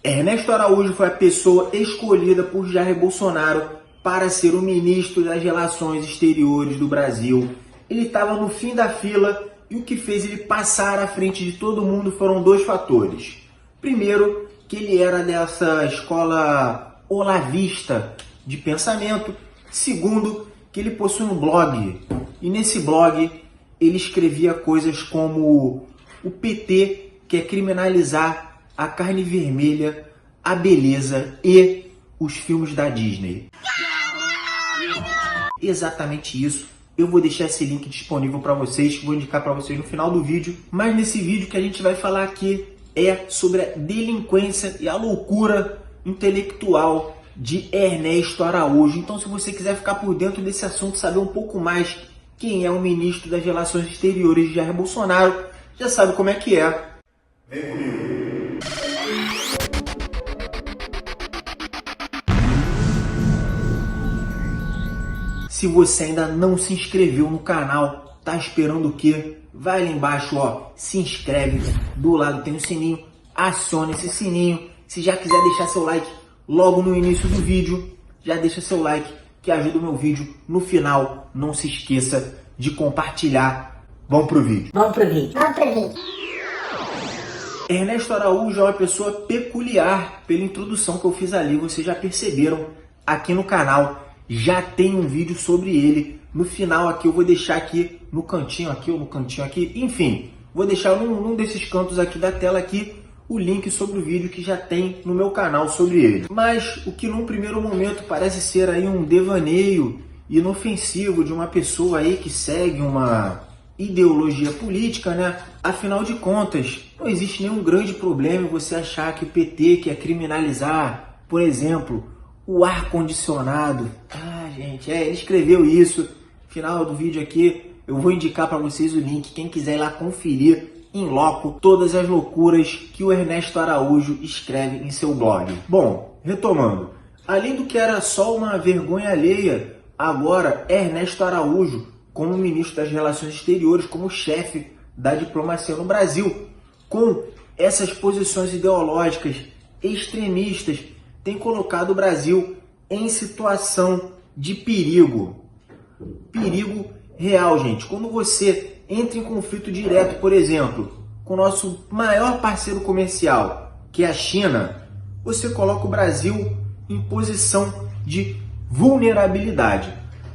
Ernesto Araújo foi a pessoa escolhida por Jair Bolsonaro para ser o ministro das Relações Exteriores do Brasil. Ele estava no fim da fila e o que fez ele passar à frente de todo mundo foram dois fatores. Primeiro, que ele era dessa escola olavista de pensamento. Segundo, que ele possui um blog. E nesse blog ele escrevia coisas como: o PT quer criminalizar a carne vermelha, a beleza e os filmes da Disney. Exatamente isso. Eu vou deixar esse link disponível para vocês, vou indicar para vocês no final do vídeo. Mas nesse vídeo que a gente vai falar aqui é sobre a delinquência e a loucura intelectual de Ernesto Araújo. Então, se você quiser ficar por dentro desse assunto, saber um pouco mais quem é o ministro das Relações Exteriores de Jair Bolsonaro, já sabe como é que é. Vem comigo. Se você ainda não se inscreveu no canal, tá esperando o quê? Vai ali embaixo, ó, se inscreve, do lado tem um sininho, aciona esse sininho. Se já quiser deixar seu like logo no início do vídeo, já deixa seu like que ajuda o meu vídeo. No final, não se esqueça de compartilhar. Vamos pro vídeo. Ernesto Araújo é uma pessoa peculiar. Pela introdução que eu fiz ali, vocês já perceberam aqui no canal. Já tem um vídeo sobre ele. No final aqui eu vou deixar aqui no cantinho aqui ou no cantinho aqui, enfim, vou deixar num desses cantos aqui da tela aqui o link sobre o vídeo que já tem no meu canal sobre ele. Mas o que num primeiro momento parece ser aí um devaneio inofensivo de uma pessoa aí que segue uma ideologia política, né? Afinal de contas, não existe nenhum grande problema em você achar que o PT quer criminalizar, por exemplo, o ar-condicionado. Gente, ele escreveu isso. Final do vídeo aqui, eu vou indicar para vocês o link. Quem quiser ir lá conferir em loco todas as loucuras que o Ernesto Araújo escreve em seu blog. Bom, retomando. Além do que era só uma vergonha alheia, agora Ernesto Araújo, como ministro das Relações Exteriores, como chefe da diplomacia no Brasil, com essas posições ideológicas extremistas, tem colocado o Brasil em situação de perigo. Perigo real, gente. Quando você entra em conflito direto, por exemplo, com o nosso maior parceiro comercial, que é a China, você coloca o Brasil em posição de vulnerabilidade.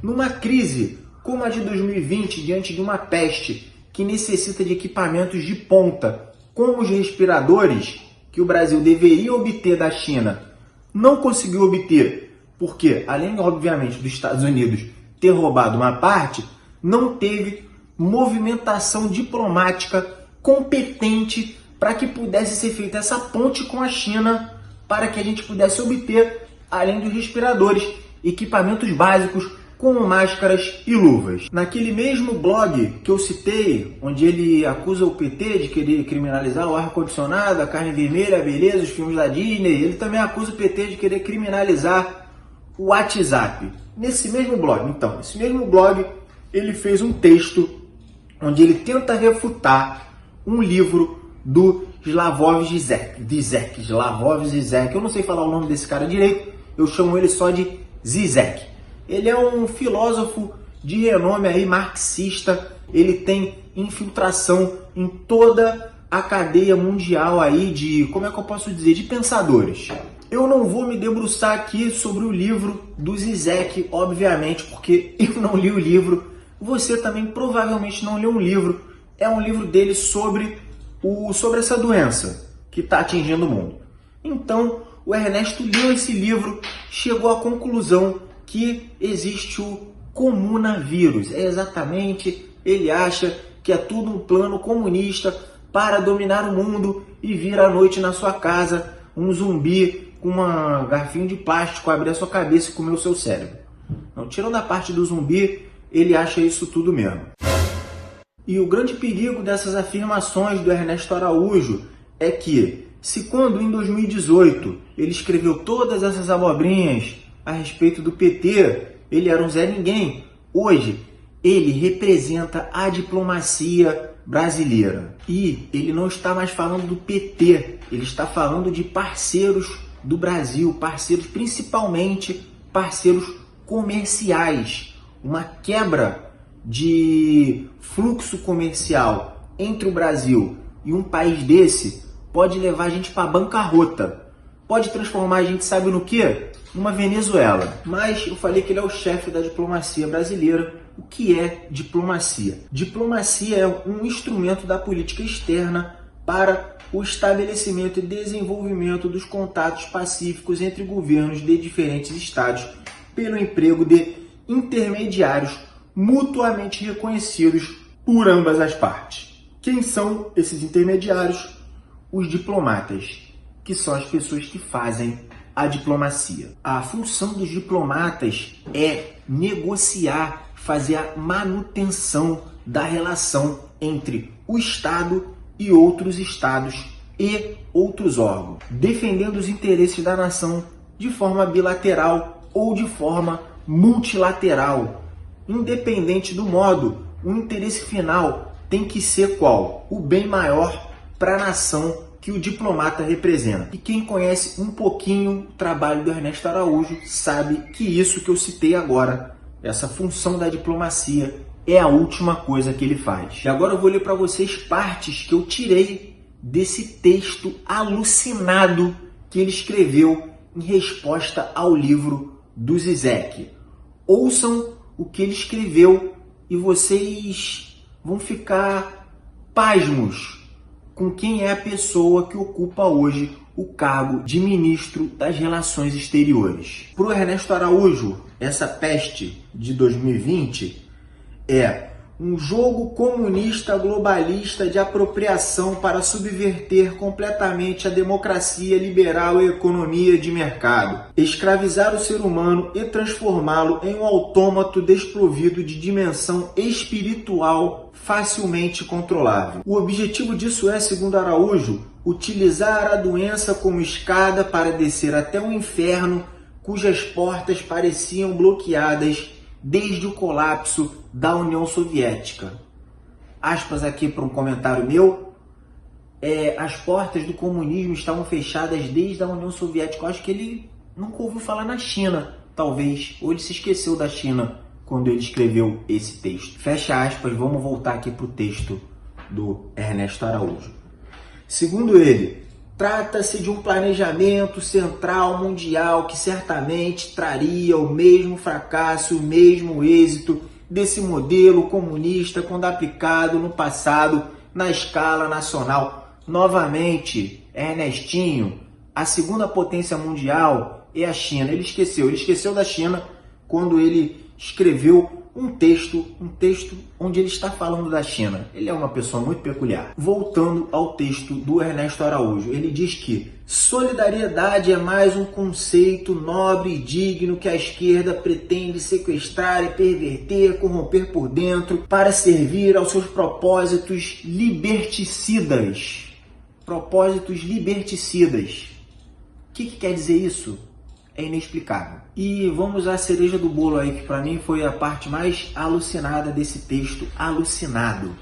Numa crise como a de 2020, diante de uma peste que necessita de equipamentos de ponta, como os respiradores, que o Brasil deveria obter da China, não conseguiu obter, porque, além, obviamente, dos Estados Unidos ter roubado uma parte, não teve movimentação diplomática competente para que pudesse ser feita essa ponte com a China, para que a gente pudesse obter, além dos respiradores, equipamentos básicos como máscaras e luvas. Naquele mesmo blog que eu citei, onde ele acusa o PT de querer criminalizar o ar-condicionado, a carne vermelha, a beleza, os filmes da Disney, ele também acusa o PT de querer criminalizar o WhatsApp. Nesse mesmo blog, então, esse mesmo blog, ele fez um texto onde ele tenta refutar um livro do Slavoj Zizek. Slavoj Zizek, eu não sei falar o nome desse cara direito, eu chamo ele só de Zizek. Ele é um filósofo de renome aí, marxista. Ele tem infiltração em toda a cadeia mundial aí de, como é que eu posso dizer, de pensadores. Eu não vou me debruçar aqui sobre o livro do Zizek, obviamente, porque eu não li o livro. Você também provavelmente não leu um livro. É um livro dele sobre essa doença que está atingindo o mundo. Então, o Ernesto leu esse livro, chegou à conclusão que existe o comunavírus. Exatamente, ele acha que é tudo um plano comunista para dominar o mundo e vir à noite na sua casa um zumbi com um garfinho de plástico abrir a sua cabeça e comer o seu cérebro. Não, tirando a parte do zumbi, ele acha isso tudo mesmo. E o grande perigo dessas afirmações do Ernesto Araújo é que, se quando em 2018 ele escreveu todas essas abobrinhas a respeito do PT, ele era um Zé Ninguém, hoje ele representa a diplomacia brasileira. E ele não está mais falando do PT, ele está falando de parceiros do Brasil, parceiros, principalmente parceiros comerciais. Uma quebra de fluxo comercial entre o Brasil e um país desse pode levar a gente para bancarrota. Pode transformar a gente, sabe no quê? Numa Venezuela. Mas eu falei que ele é o chefe da diplomacia brasileira. O que é diplomacia? Diplomacia é um instrumento da política externa para o estabelecimento e desenvolvimento dos contatos pacíficos entre governos de diferentes estados pelo emprego de intermediários mutuamente reconhecidos por ambas as partes. Quem são esses intermediários? Os diplomatas, que são as pessoas que fazem a diplomacia. A função dos diplomatas é negociar, fazer a manutenção da relação entre o Estado e outros estados e outros órgãos, defendendo os interesses da nação de forma bilateral ou de forma multilateral. Independente do modo, o interesse final tem que ser qual? O bem maior para a nação que o diplomata representa. E quem conhece um pouquinho o trabalho do Ernesto Araújo sabe que isso que eu citei agora, essa função da diplomacia, é a última coisa que ele faz. E agora eu vou ler para vocês partes que eu tirei desse texto alucinado que ele escreveu em resposta ao livro do Zizek. Ouçam o que ele escreveu e vocês vão ficar pasmos com quem é a pessoa que ocupa hoje o cargo de ministro das Relações Exteriores. Para o Ernesto Araújo, essa peste de 2020 é um jogo comunista globalista de apropriação para subverter completamente a democracia liberal e a economia de mercado, escravizar o ser humano e transformá-lo em um autômato desprovido de dimensão espiritual facilmente controlável. O objetivo disso é, segundo Araújo, utilizar a doença como escada para descer até o inferno, cujas portas pareciam bloqueadas desde o colapso da União Soviética. Aspas aqui para um comentário meu. As portas do comunismo estavam fechadas desde a União Soviética. Eu acho que ele nunca ouviu falar na China, talvez. Ou ele se esqueceu da China quando ele escreveu esse texto. Fecha aspas, vamos voltar aqui para o texto do Ernesto Araújo. Segundo ele, trata-se de um planejamento central mundial que certamente traria o mesmo fracasso, o mesmo êxito desse modelo comunista quando aplicado no passado na escala nacional. Novamente, Ernestinho, a segunda potência mundial é a China. Ele esqueceu da China quando ele escreveu um texto onde ele está falando da China. Ele é uma pessoa muito peculiar. Voltando ao texto do Ernesto Araújo, ele diz que solidariedade é mais um conceito nobre e digno que a esquerda pretende sequestrar e perverter, corromper por dentro para servir aos seus propósitos liberticidas. Propósitos liberticidas. O que quer dizer isso? É inexplicável. E vamos à cereja do bolo aí, que para mim foi a parte mais alucinada desse texto, alucinado.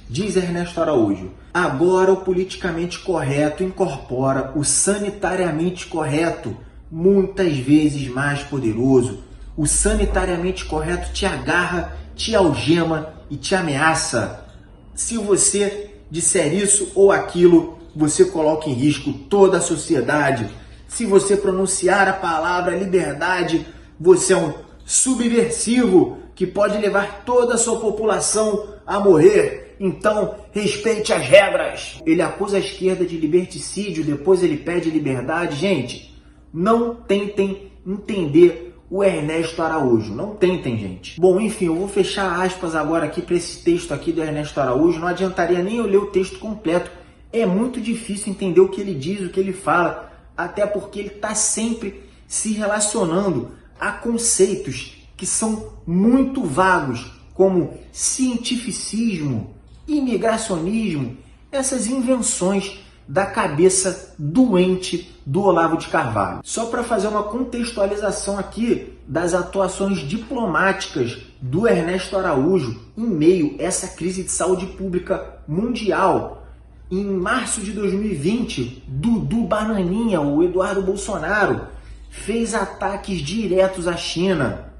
Diz Ernesto Araújo: agora o politicamente correto incorpora o sanitariamente correto, muitas vezes mais poderoso. O sanitariamente correto te agarra, te algema e te ameaça. Se você disser isso ou aquilo, você coloca em risco toda a sociedade. Se você pronunciar a palavra liberdade, você é um subversivo que pode levar toda a sua população a morrer. Então, respeite as regras. Ele acusa a esquerda de liberticídio, depois ele pede liberdade. Gente, não tentem entender o Ernesto Araújo. Não tentem, gente. Bom, enfim, eu vou fechar aspas agora aqui para esse texto aqui do Ernesto Araújo. Não adiantaria nem eu ler o texto completo. É muito difícil entender o que ele diz, o que ele fala. Até porque ele está sempre se relacionando a conceitos que são muito vagos, como cientificismo, imigracionismo, essas invenções da cabeça doente do Olavo de Carvalho. Só para fazer uma contextualização aqui das atuações diplomáticas do Ernesto Araújo em meio a essa crise de saúde pública mundial. Em março de 2020, Dudu Bananinha, o Eduardo Bolsonaro, fez ataques diretos à China,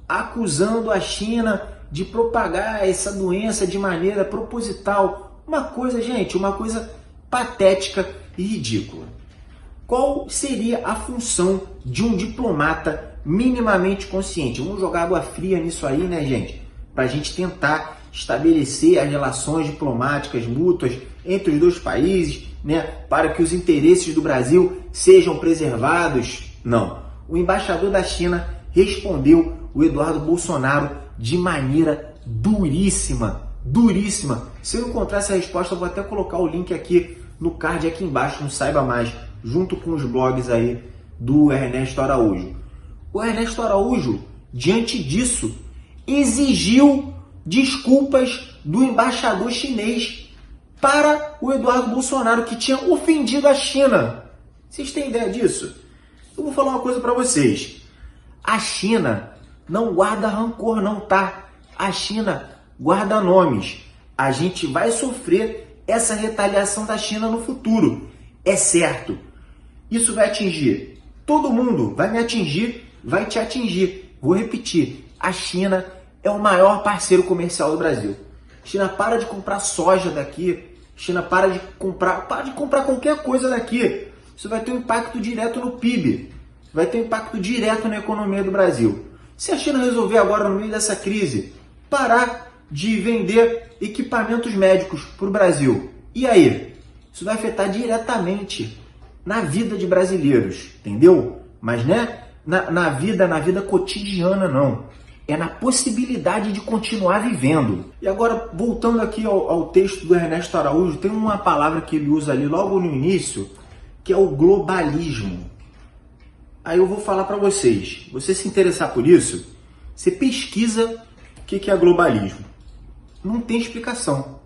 acusando a China de propagar essa doença de maneira proposital. Uma coisa, gente, uma coisa patética e ridícula. Qual seria a função de um diplomata minimamente consciente? Vamos jogar água fria nisso aí, né, gente? Para a gente tentar estabelecer as relações diplomáticas mútuas entre os dois países, né, para que os interesses do Brasil sejam preservados. Não. O embaixador da China respondeu o Eduardo Bolsonaro de maneira duríssima. Duríssima. Se eu encontrar essa resposta, eu vou até colocar o link aqui no card aqui embaixo, no Saiba Mais, junto com os blogs aí do Ernesto Araújo. O Ernesto Araújo, diante disso, exigiu desculpas do embaixador chinês para o Eduardo Bolsonaro, que tinha ofendido a China. Vocês têm ideia disso? Eu vou falar uma coisa para vocês. A China não guarda rancor não, tá? A China guarda nomes. A gente vai sofrer essa retaliação da China no futuro. É certo. Isso vai atingir todo mundo. Vai me atingir, vai te atingir. Vou repetir. A China é o maior parceiro comercial do Brasil. A China para de comprar soja daqui. A China para de comprar qualquer coisa daqui. Isso vai ter um impacto direto no PIB. Vai ter um impacto direto na economia do Brasil. Se a China resolver agora, no meio dessa crise, parar de vender equipamentos médicos para o Brasil, e aí? Isso vai afetar diretamente na vida de brasileiros, entendeu? Mas né, na vida cotidiana não. É na possibilidade de continuar vivendo. E agora, voltando aqui ao texto do Ernesto Araújo, tem uma palavra que ele usa ali logo no início, que é o globalismo. Aí eu vou falar para vocês. Você se interessar por isso, você pesquisa o que é globalismo. Não tem explicação.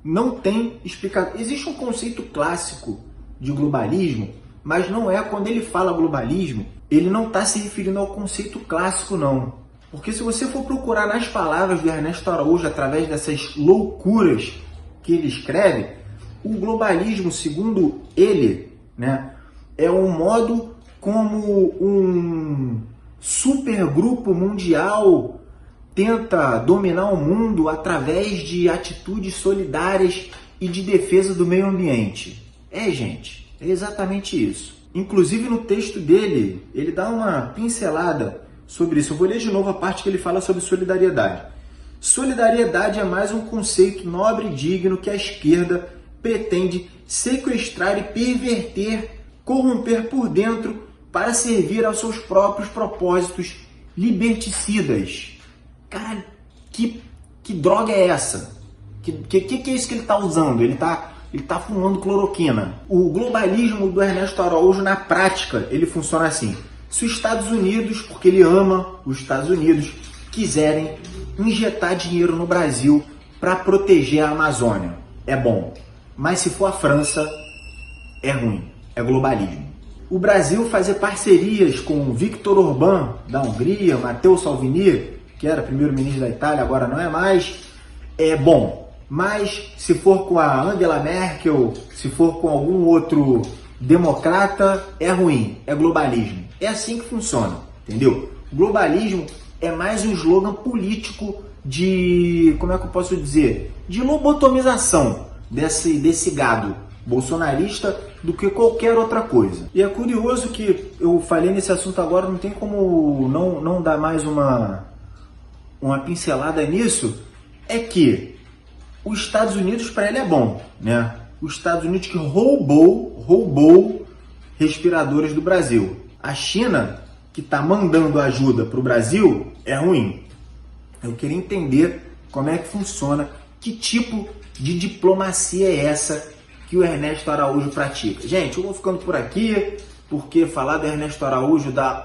Não tem explicação. Existe um conceito clássico de globalismo, mas não é, quando ele fala globalismo, ele não está se referindo ao conceito clássico, não. Porque se você for procurar nas palavras do Ernesto Araújo, através dessas loucuras que ele escreve, o globalismo, segundo ele, né, é um modo como um supergrupo mundial tenta dominar o mundo através de atitudes solidárias e de defesa do meio ambiente. Gente, é exatamente isso. Inclusive no texto dele, ele dá uma pincelada sobre isso. Eu vou ler de novo a parte que ele fala sobre solidariedade. Solidariedade é mais um conceito nobre e digno que a esquerda pretende sequestrar e perverter, corromper por dentro para servir aos seus próprios propósitos liberticidas. Cara, que droga é essa? Que é isso que ele está usando? Ele tá fumando cloroquina. O globalismo do Ernesto Araújo, na prática, ele funciona assim. Se os Estados Unidos, porque ele ama os Estados Unidos, quiserem injetar dinheiro no Brasil para proteger a Amazônia, é bom. Mas se for a França, é ruim. É globalismo. O Brasil fazer parcerias com Viktor Orbán, da Hungria, Matteo Salvini, que era primeiro-ministro da Itália, agora não é mais, é bom. Mas se for com a Angela Merkel, se for com algum outro democrata, é ruim, é globalismo. É assim que funciona, entendeu? O globalismo é mais um slogan político de, como é que eu posso dizer, de lobotomização desse gado bolsonarista do que qualquer outra coisa. E é curioso que eu falei nesse assunto agora, não tem como não dar mais uma pincelada nisso, é que os Estados Unidos, para ele é bom, né? Os Estados Unidos que roubou respiradores do Brasil. A China, que está mandando ajuda para o Brasil, é ruim. Eu queria entender como é que funciona, que tipo de diplomacia é essa que o Ernesto Araújo pratica. Gente, eu vou ficando por aqui, porque falar do Ernesto Araújo dá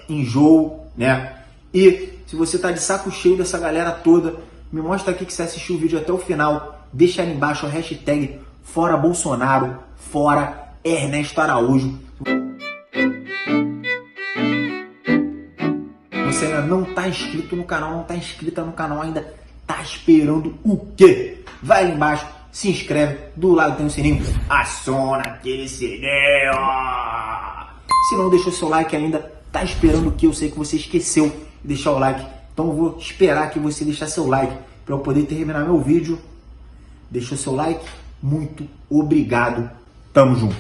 enjoo, né? E se você tá de saco cheio dessa galera toda, me mostra aqui que você assistiu o vídeo até o final. Deixa aí embaixo a hashtag Fora Bolsonaro, fora Ernesto Araújo. Você ainda não está inscrito no canal, não está inscrita no canal ainda, tá esperando o quê? Vai ali embaixo, se inscreve, do lado tem um sininho, aciona aquele sininho. Se não deixou seu like ainda, tá esperando o quê? Eu sei que você esqueceu de deixar o like, então eu vou esperar que você deixar seu like para eu poder terminar meu vídeo. Deixou seu like? Muito obrigado, tamo junto.